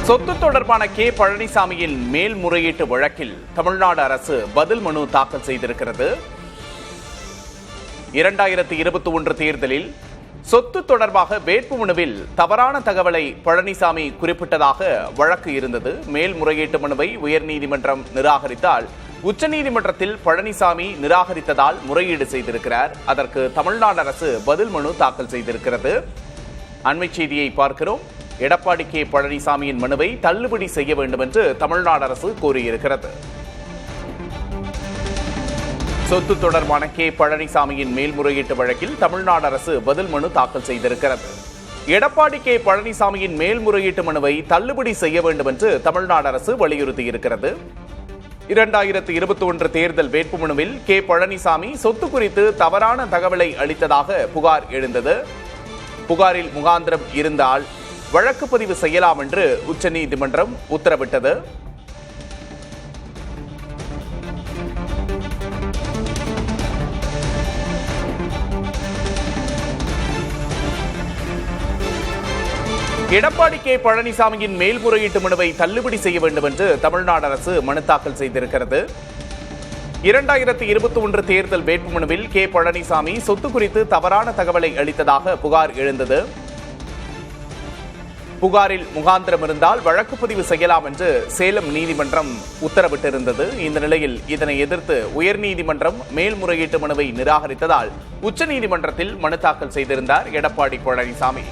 சொத்து தொடர்பான கே பழனிசாமியின் மேல்முறையீட்டு வழக்கில் தமிழ்நாடு அரசு பதில் மனு தாக்கல் செய்திருக்கிறது. 2021 தேர்தலில் சொத்து தொடர்பாக வேட்புமனுவில் தவறான தகவலை பழனிசாமி குறிப்பிட்டதாக வழக்கு இருந்தது. மேல்முறையீட்டு மனுவை உயர்நீதிமன்றம் நிராகரித்தால் உச்சநீதிமன்றத்தில் பழனிசாமி நிராகரித்ததால் முறையீடு செய்திருக்கிறார். அதற்கு தமிழ்நாடு அரசு பதில் மனு தாக்கல் செய்திருக்கிறது. அண்மை செய்தியை பார்க்கிறோம். எடப்பாடி கே பழனிசாமியின் மனுவை தள்ளுபடி செய்ய வேண்டும் என்று தமிழ்நாடு அரசு கோரியிருக்கிறது. சொத்து தொடர்பான கே பழனிசாமியின் மேல்முறையீட்டு வழக்கில் தமிழ்நாடு அரசு பதில் மனு தாக்கல் செய்திருக்கிறது. எடப்பாடி கே பழனிசாமியின் மேல்முறையீட்டு மனுவை தள்ளுபடி செய்ய வேண்டும் என்று தமிழ்நாடு அரசு வலியுறுத்தியிருக்கிறது. 2021 தேர்தல் வேட்புமனுவில் கே பழனிசாமி சொத்து குறித்து தவறான தகவலை அளித்ததாக புகார் எழுந்தது. புகாரில் முகாந்திரம் இருந்தால் வழக்கு பதிவு செய்யலாம் என்று உச்சநீதிமன்றம் உத்தரவிட்டது. எடப்பாடி கே பழனிசாமியின் மேல்முறையீட்டு மனுவை தள்ளுபடி செய்ய வேண்டும் என்று தமிழ்நாடு அரசு மனு தாக்கல் செய்திருக்கிறது. 2021 தேர்தல் வேட்புமனுவில் கே பழனிசாமி சொத்து குறித்து தவறான தகவலை அளித்ததாக புகார் எழுந்தது. புகாரில் முகாந்திரம் இருந்தால் வழக்கு பதிவு செய்யலாம் என்று சேலம் நீதிமன்றம் உத்தரவிட்டிருந்தது. இந்த நிலையில் இதனை எதிர்த்து உயர்நீதிமன்றம் மேல்முறையீட்டு மனுவை நிராகரித்ததால் உச்சநீதிமன்றத்தில் மனு தாக்கல் செய்திருந்தார் எடப்பாடி பழனிசாமி.